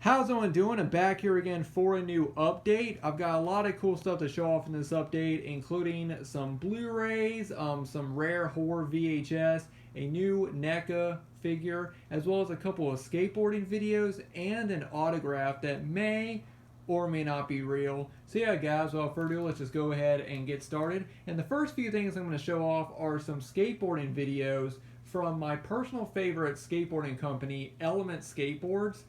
How's everyone doing? I'm back here again for a new update. I've got a lot of cool stuff to show off in this update, including some Blu-Rays, some rare horror VHS, a new NECA figure, as well as a couple of skateboarding videos and an autograph that may or may not be real. So yeah guys, without further ado, let's just go ahead and get started. And the first few things I'm going to show off are some skateboarding videos from my personal favorite skateboarding company, Element Skateboards.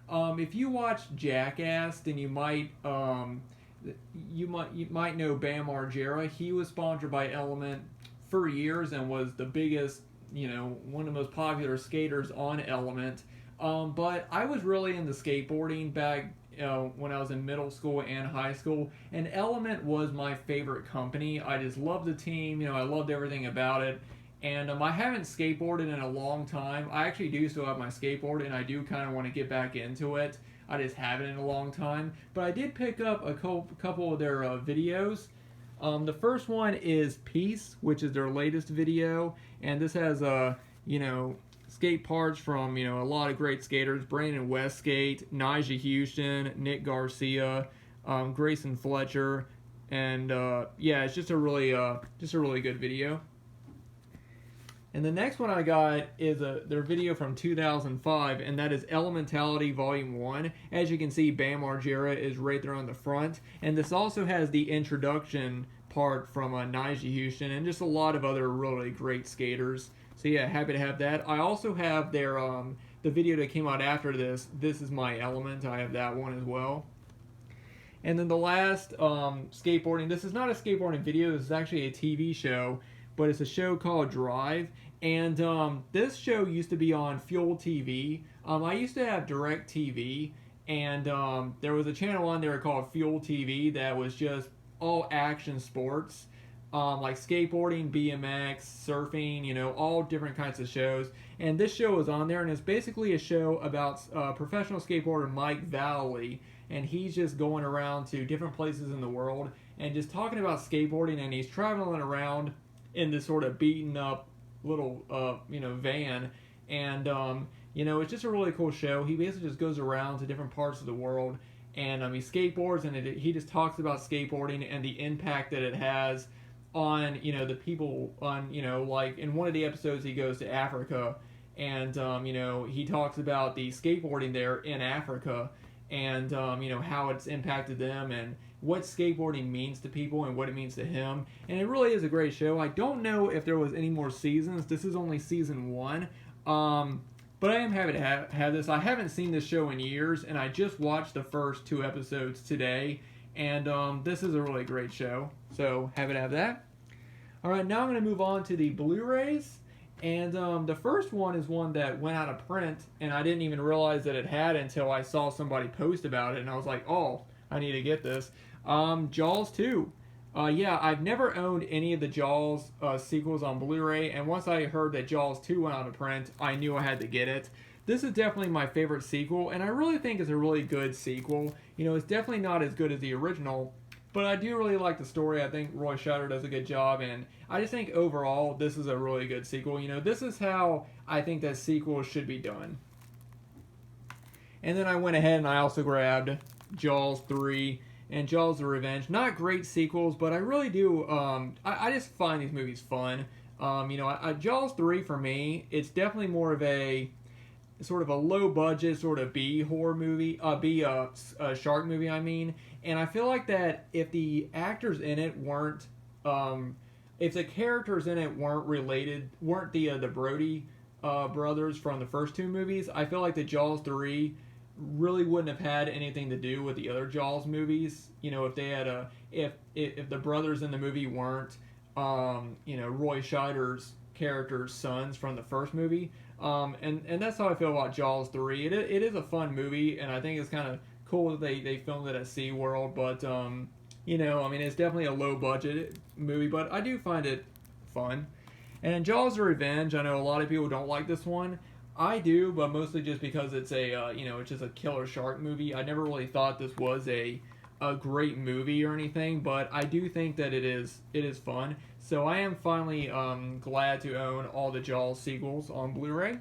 If you watch Jackass, then you might know Bam Margera. He was sponsored by Element for years and was the biggest, one of the most popular skaters on Element. But I was really into skateboarding back when I was in middle school and high school, and Element was my favorite company. I just loved the team. I loved everything about it. And I haven't skateboarded in a long time. I actually do still have my skateboard, and I do kind of want to get back into it. I just haven't in a long time. But I did pick up a couple of their videos. The first one is Peace, which is their latest video. And this has, skate parts from, a lot of great skaters. Brandon Westskate, Nyjah Houston, Nick Garcia, Grayson Fletcher. And, yeah, it's just a really good video. And the next one I got is their video from 2005, and that is Elementality Volume 1. As you can see, Bam Margera is right there on the front. And this also has the introduction part from Nyjah Houston and just a lot of other really great skaters. So yeah, happy to have that. I also have their the video that came out after this. This is My Element. I have that one as well. And then the last skateboarding. This is not a skateboarding video. This is actually a TV show, but it's a show called Drive. And this show used to be on Fuel TV. I used to have Direct TV, and there was a channel on there called Fuel TV that was just all action sports, like skateboarding, BMX, surfing, all different kinds of shows. And this show was on there, and it's basically a show about professional skateboarder Mike Valley, and he's just going around to different places in the world and just talking about skateboarding, and he's traveling around in this sort of beaten up little van, and it's just a really cool show. He basically just goes around to different parts of the world, and he skateboards, and he just talks about skateboarding and the impact that it has on the people on like in one of the episodes he goes to Africa, and he talks about the skateboarding there in Africa, and how it's impacted them and what skateboarding means to people and what it means to him. And it really is a great show. I don't know if there was any more seasons. This is only season 1. But I am happy to have this. I haven't seen this show in years, and I just watched the first 2 episodes today. And this is a really great show. So happy to have that. Alright, now I'm going to move on to the Blu-Rays. And the first one is one that went out of print, and I didn't even realize that it had until I saw somebody post about it, and I was like, oh, I need to get this. Jaws 2. Yeah, I've never owned any of the Jaws sequels on Blu-ray, and once I heard that Jaws 2 went out of print, I knew I had to get it. This is definitely my favorite sequel, and I really think it's a really good sequel. It's definitely not as good as the original, but I do really like the story. I think Roy Scheider does a good job, and I just think overall this is a really good sequel. This is how I think that sequels should be done. And then I went ahead and I also grabbed Jaws 3 and Jaws the Revenge. Not great sequels, but I really do, I just find these movies fun. Jaws 3 for me, it's definitely more of a sort of a low budget sort of B horror movie, shark movie I mean. And I feel like that if the actors in it weren't, if the characters in it weren't the Brody brothers from the first 2 movies, I feel like the Jaws 3 really wouldn't have had anything to do with the other Jaws movies. If they had if the brothers in the movie weren't, Roy Scheider's character's sons from the first movie. And that's how I feel about Jaws 3. It is a fun movie, and I think it's kind of cool that they filmed it at SeaWorld, but, it's definitely a low-budget movie, but I do find it fun. And Jaws the Revenge, I know a lot of people don't like this one. I do, but mostly just because it's it's just a killer shark movie. I never really thought this was a great movie or anything, but I do think that it is fun. So I am finally glad to own all the Jaws sequels on Blu-ray.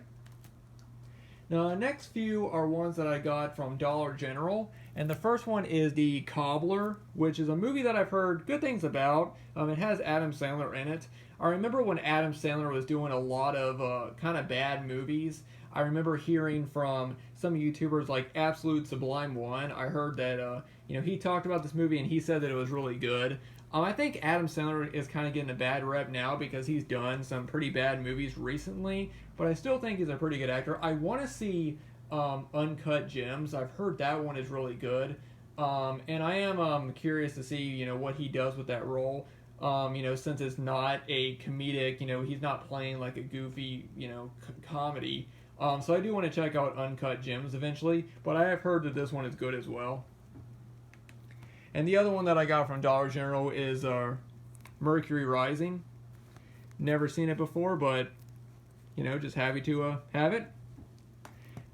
Now, the next few are ones that I got from Dollar General, and the first one is The Cobbler, which is a movie that I've heard good things about. It has Adam Sandler in it. I remember when Adam Sandler was doing a lot of kind of bad movies. I remember hearing from some YouTubers like Absolute Sublime One. I heard that he talked about this movie and he said that it was really good. I think Adam Sandler is kind of getting a bad rep now because he's done some pretty bad movies recently, but I still think he's a pretty good actor. I want to see Uncut Gems. I've heard that one is really good, and I am curious to see what he does with that role. Since it's not a comedic, he's not playing like a goofy, comedy. So I do want to check out Uncut Gems eventually, but I have heard that this one is good as well. And the other one that I got from Dollar General is Mercury Rising. Never seen it before, but just happy to have it.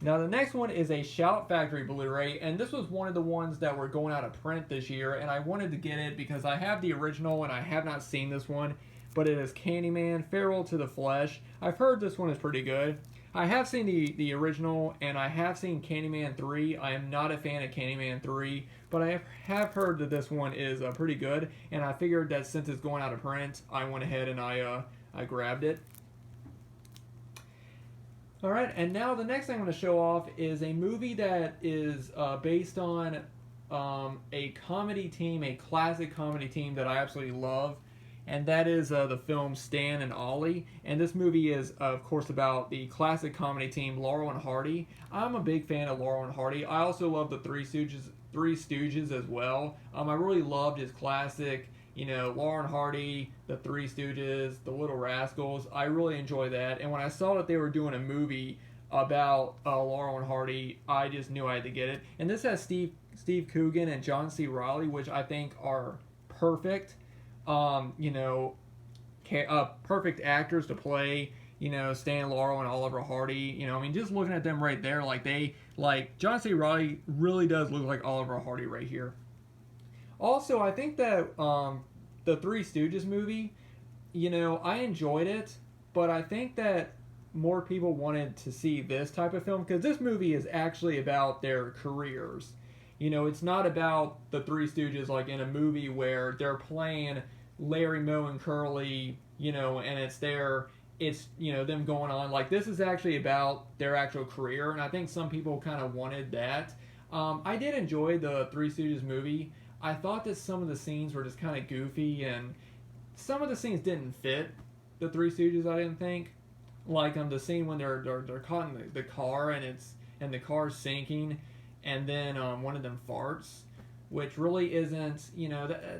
Now the next one is a Shout Factory Blu-ray, and this was one of the ones that were going out of print this year, and I wanted to get it because I have the original and I have not seen this one, but it is Candyman, Farewell to the Flesh. I've heard this one is pretty good. I have seen the original, and I have seen Candyman 3. I am not a fan of Candyman 3, but I have heard that this one is pretty good, and I figured that since it's going out of print, I went ahead and I grabbed it. Alright, and now the next thing I'm going to show off is a movie that is based on a comedy team, a classic comedy team that I absolutely love. And that is the film Stan and Ollie. And this movie is, of course, about the classic comedy team Laurel and Hardy. I'm a big fan of Laurel and Hardy. I also love the Three Stooges as well. I really loved his classic, Laurel and Hardy, the Three Stooges, the Little Rascals. I really enjoy that. And when I saw that they were doing a movie about Laurel and Hardy, I just knew I had to get it. And this has Steve Coogan and John C. Reilly, which I think are perfect. Perfect actors to play, Stan Laurel and Oliver Hardy. Just looking at them right there, John C. Reilly really does look like Oliver Hardy right here. Also, I think that the Three Stooges movie, I enjoyed it, but I think that more people wanted to see this type of film because this movie is actually about their careers. It's not about the Three Stooges like in a movie where they're playing Larry, Moe, and Curly, and it's them going on. Like, this is actually about their actual career, and I think some people kind of wanted that. I did enjoy the Three Stooges movie. I thought that some of the scenes were just kind of goofy, and some of the scenes didn't fit the Three Stooges, I didn't think. Like, the scene when they're caught in the car, and the car's sinking, and then one of them farts, which really isn't,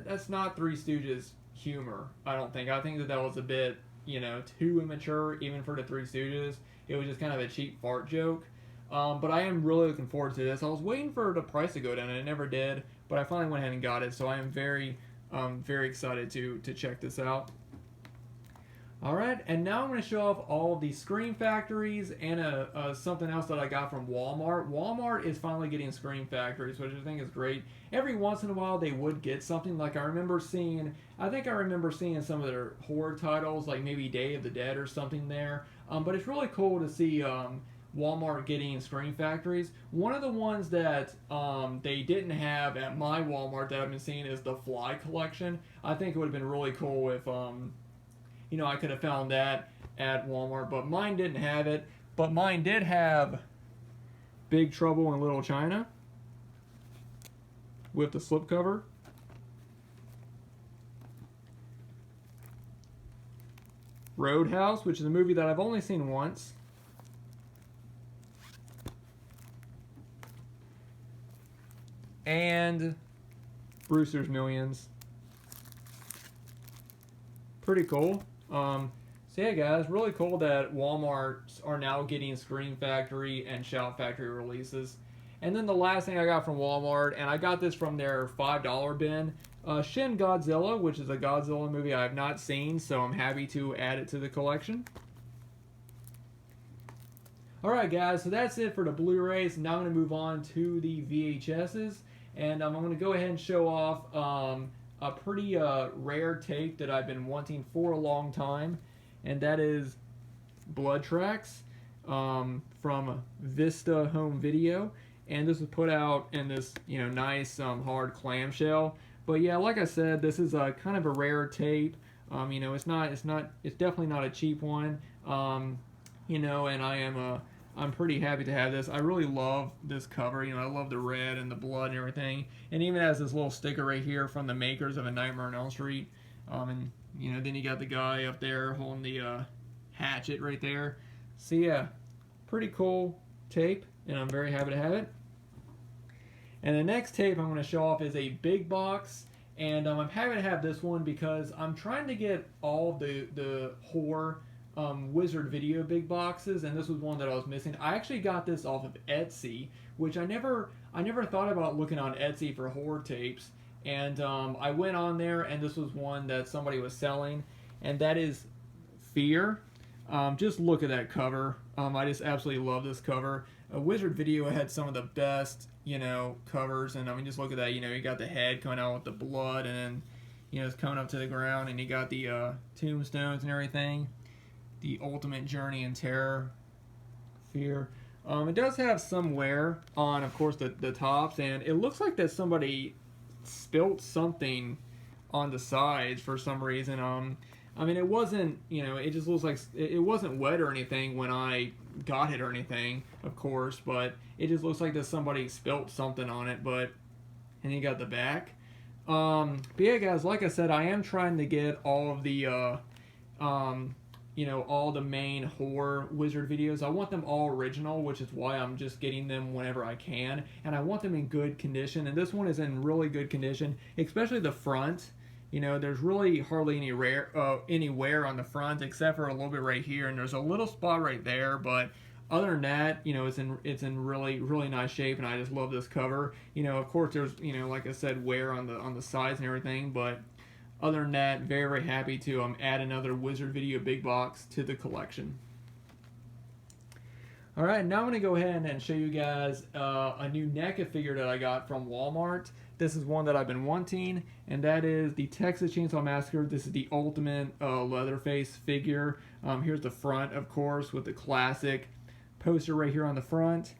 that's not Three Stooges humor, I don't think. I think that was a bit, too immature, even for the Three Stooges. It was just kind of a cheap fart joke. But I am really looking forward to this. I was waiting for the price to go down, and it never did, but I finally went ahead and got it, so I am very, very excited to check this out. Alright, and now I'm going to show off all of the Scream Factories and something else that I got from Walmart. Walmart is finally getting Scream Factories, which I think is great. Every once in a while they would get something. Like I remember seeing some of their horror titles, like maybe Day of the Dead or something there. But it's really cool to see Walmart getting Scream Factories. One of the ones that they didn't have at my Walmart that I've been seeing is the Fly collection. I think it would have been really cool if I could have found that at Walmart, but mine didn't have it. But mine did have Big Trouble in Little China with the slipcover. Roadhouse, which is a movie that I've only seen once. And Brewster's Millions. Pretty cool. So yeah, guys, really cool that Walmarts are now getting Scream Factory and Shout Factory releases. And then the last thing I got from Walmart, and I got this from their $5 bin, Shin Godzilla, which is a Godzilla movie I have not seen, so I'm happy to add it to the collection. Alright guys, so that's it for the Blu-rays. Now I'm going to move on to the VHSs, and I'm going to go ahead and show off a pretty rare tape that I've been wanting for a long time, and that is Blood Tracks. from Vista Home Video, and this was put out in this nice hard clamshell. But yeah, like I said, this is a kind of a rare tape. It's definitely not a cheap one. And I'm pretty happy to have this. I really love this cover. I love the red and the blood and everything. And even has this little sticker right here from the makers of A Nightmare on Elm Street. And then you got the guy up there holding the hatchet right there. So yeah, pretty cool tape, and I'm very happy to have it. And the next tape I'm going to show off is a big box. And I'm happy to have this one because I'm trying to get all the horror Wizard Video big boxes, and this was one that I was missing. I actually got this off of Etsy, which I never thought about looking on Etsy for horror tapes. And I went on there, and this was one that somebody was selling, and that is Fear. Just look at that cover. I just absolutely love this cover. Wizard Video had some of the best, covers, and I mean, just look at that. You got the head coming out with the blood, and then, it's coming up to the ground, and you got the tombstones and everything. The Ultimate Journey in Terror, Fear. It does have some wear on, of course, the tops, and it looks like that somebody spilt something on the sides for some reason. I mean, it wasn't, it just looks like it wasn't wet or anything when I got it or anything, of course, but it just looks like that somebody spilt something on it. And you got the back. But yeah, guys, like I said, I am trying to get all of the all the main horror Wizard Videos. I want them all original, which is why I'm just getting them whenever I can, and I want them in good condition, and this one is in really good condition, especially the front. There's really hardly any wear on the front, except for a little bit right here, and there's a little spot right there, but other than that, it's in really, really nice shape, and I just love this cover. Of course, there's, like I said, wear on the sides and everything, but other than that, very, very happy to add another Wizard Video big box to the collection. Alright, now I'm going to go ahead and show you guys a new NECA figure that I got from Walmart. This is one that I've been wanting, and that is the Texas Chainsaw Massacre. This is the ultimate Leatherface figure. Here's the front, of course, with the classic poster right here on the front.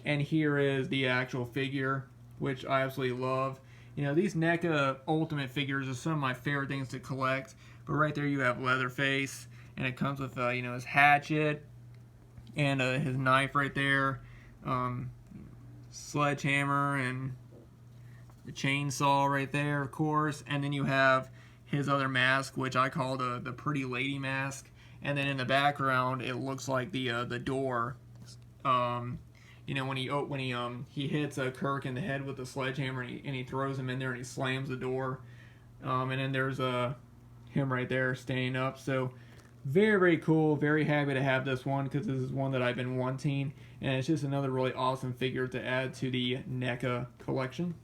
And here is the actual figure, which I absolutely love. These NECA Ultimate figures are some of my favorite things to collect. But right there you have Leatherface, and it comes with, his hatchet, and his knife right there, sledgehammer, and the chainsaw right there, of course. And then you have his other mask, which I call the Pretty Lady mask. And then in the background, it looks like the door. When he hits Kirk in the head with the sledgehammer, and he throws him in there and he slams the door. And then there's him right there staying up. So very, very cool. Very happy to have this one because this is one that I've been wanting, and it's just another really awesome figure to add to the NECA collection.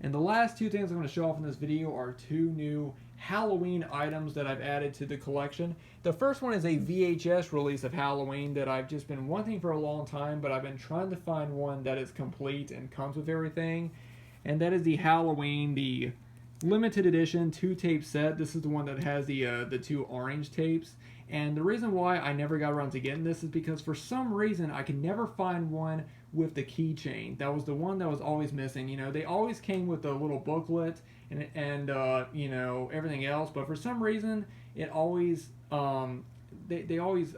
And the last two things I'm going to show off in this video are two new Halloween items that I've added to the collection. The first one is a VHS release of Halloween that I've just been wanting for a long time, but I've been trying to find one that is complete and comes with everything. And that is the Halloween, the limited edition 2-tape set. This is the one that has the two orange tapes. And the reason why I never got around to getting this is because for some reason I could never find one with the keychain. That was the one that was always missing. They always came with a little booklet and everything else, but for some reason it always they always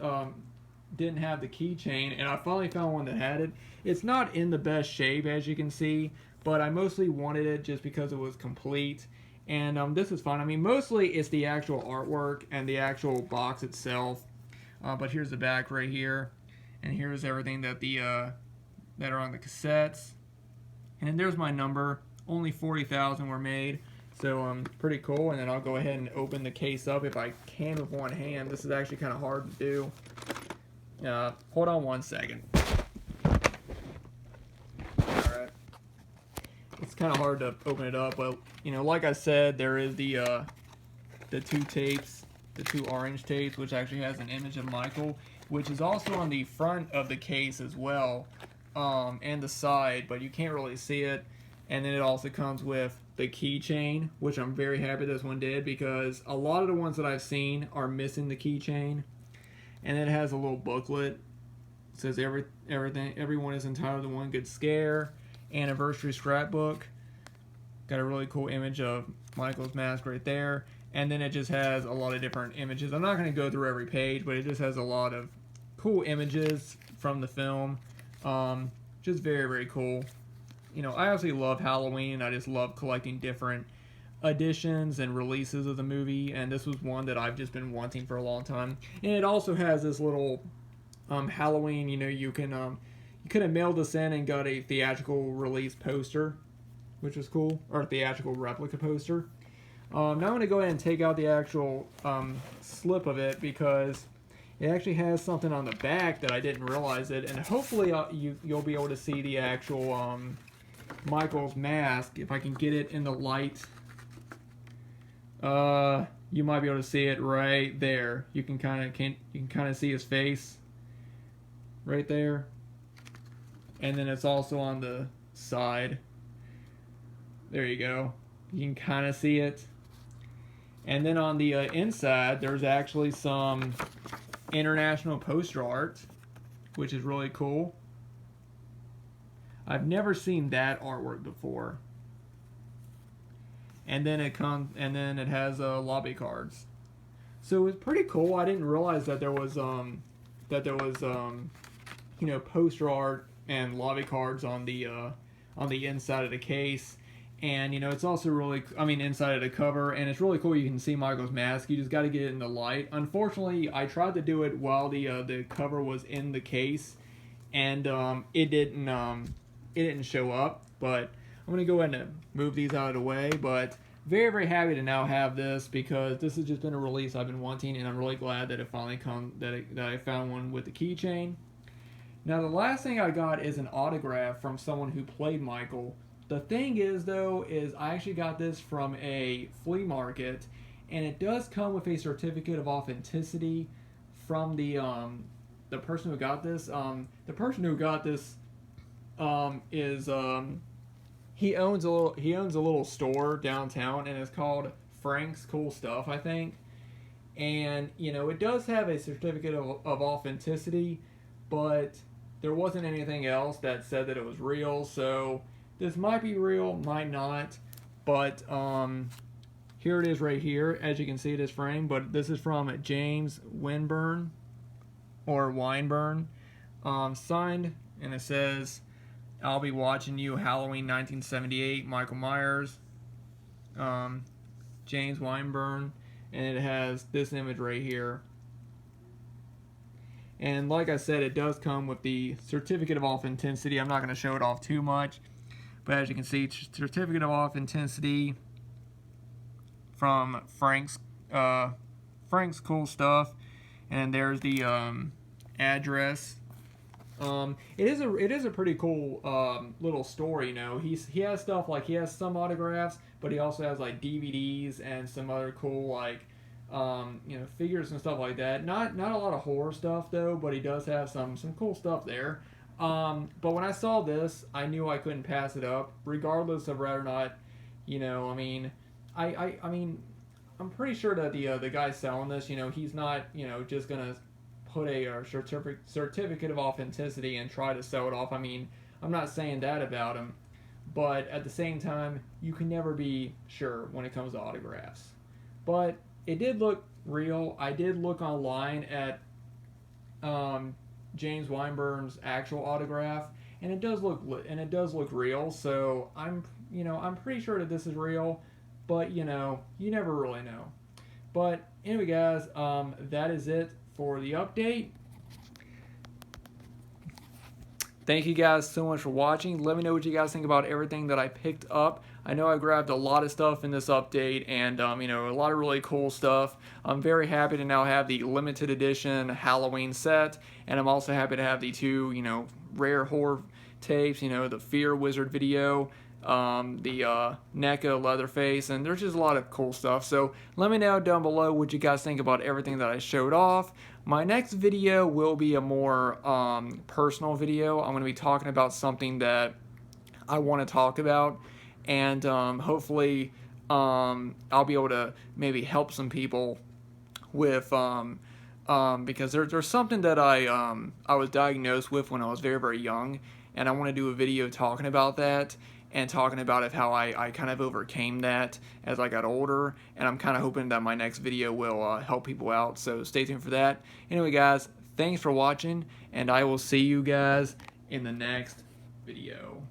didn't have the keychain, and I finally found one that had it. It's not in the best shape, as you can see, but I mostly wanted it just because it was complete. And this is fun. I mean, mostly it's the actual artwork and the actual box itself. But here's the back right here, and here's everything that that are on the cassettes. And then there's my number. Only 40,000 were made, so pretty cool. And then I'll go ahead and open the case up if I can with one hand. This is actually kind of hard to do. Hold on one second. Alright. It's kind of hard to open it up, but like I said, there is the two tapes, the two orange tapes, which actually has an image of Michael, which is also on the front of the case as well, and the side, but you can't really see it. And then it also comes with the keychain, which I'm very happy this one did, because a lot of the ones that I've seen are missing the keychain. and then it has a little booklet. It says everyone is entitled to one good scare. Anniversary scrapbook. Got a really cool image of Michael's mask right there. And then it just has a lot of different images. I'm not going to go through every page, but it just has a lot of cool images from the film. Just very, very cool. You know, I absolutely love Halloween. I just love collecting different editions and releases of the movie. And this was one that I've just been wanting for a long time. And it also has this little Halloween, you know, you could have mailed this in and got a theatrical release poster, which was cool, or a theatrical replica poster. Now I'm going to go ahead and take out the actual slip of it because it actually has something on the back that I didn't realize it, and hopefully you'll be able to see the actual Michael's mask if I can get it in the light. You might be able to see it right there. You can kind of see his face right there, and then it's also on the side. There you go. You can kind of see it. And then on the inside, there's actually some international poster art, which is really cool. I've never seen that artwork before. And then it has lobby cards. So it's pretty cool. I didn't realize that there was you know, poster art and lobby cards on the inside of the case. And, you know, it's also really, inside of the cover, and it's really cool. You can see Michael's mask. You just got to get it in the light. Unfortunately, I tried to do it while the cover was in the case, and it didn't show up. But I'm gonna go ahead and move these out of the way. But very, very happy to now have this because this has just been a release I've been wanting, and I'm really glad that it finally that I found one with the keychain. Now, the last thing I got is an autograph from someone who played Michael. The thing is, though, is I actually got this from a flea market, and it does come with a certificate of authenticity from the person who got this. The person who got this is he owns a little store downtown, and it's called Frank's Cool Stuff, I think. And you know, it does have a certificate of authenticity, but there wasn't anything else that said that it was real. So this might be real, might not, but here it is right here. As you can see, this frame, but this is from James Winburn, or Weinburn, signed, and it says, "I'll be watching you, Halloween 1978, Michael Myers, James Weinburn," and it has this image right here. And like I said, it does come with the certificate of authenticity. I'm not going to show it off too much, but as you can see, certificate of authenticity from Frank's Cool Stuff, and there's the address. It is a pretty cool little story. You know, he has stuff like, he has some autographs, but he also has like DVDs and some other cool like you know, figures and stuff like that. Not a lot of horror stuff though, but he does have some cool stuff there. But when I saw this, I knew I couldn't pass it up, regardless of whether or not, you know, I mean, I'm pretty sure that the guy selling this, you know, he's not, you know, just gonna put a certificate of authenticity and try to sell it off. I mean, I'm not saying that about him, but at the same time, you can never be sure when it comes to autographs. But it did look real. I did look online at James Weinburn's actual autograph, and it does look real. So I'm pretty sure that this is real, but you know, you never really know. But anyway, guys, that is it for the update. Thank you guys so much for watching. Let me know what you guys think about everything that I picked up. I know I grabbed a lot of stuff in this update, and you know, a lot of really cool stuff. I'm very happy to now have the limited edition Halloween set, and I'm also happy to have the two, you know, rare horror tapes, you know, the Fear Wizard video, the NECA Leatherface, and there's just a lot of cool stuff. So let me know down below what you guys think about everything that I showed off. My next video will be a more personal video. I'm going to be talking about something that I want to talk about, and hopefully I'll be able to maybe help some people with because there's something that I was diagnosed with when I was very, very young, and I want to do a video talking about that and talking about how I kind of overcame that as I got older, and I'm kind of hoping that my next video will help people out, so stay tuned for that. Anyway, guys, thanks for watching, and I will see you guys in the next video.